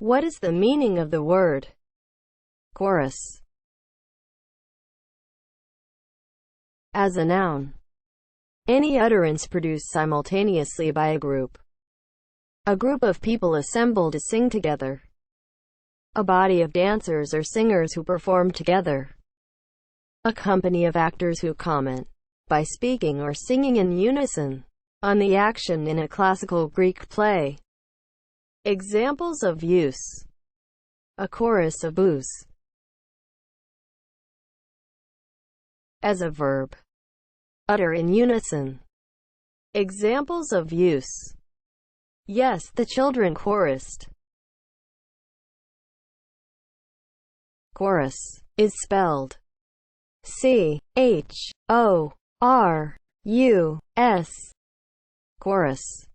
What is the meaning of the word chorus? As a noun, any utterance produced simultaneously by a group of people assembled to sing together. A body of dancers or singers who perform together. A company of actors who comment by speaking or singing in unison on the action in a classical Greek play. Examples of use: a chorus of boos. As a verb, utter in unison. Examples of use: yes, the children chorused. Chorus is spelled C-H-O-R-U-S. Chorus.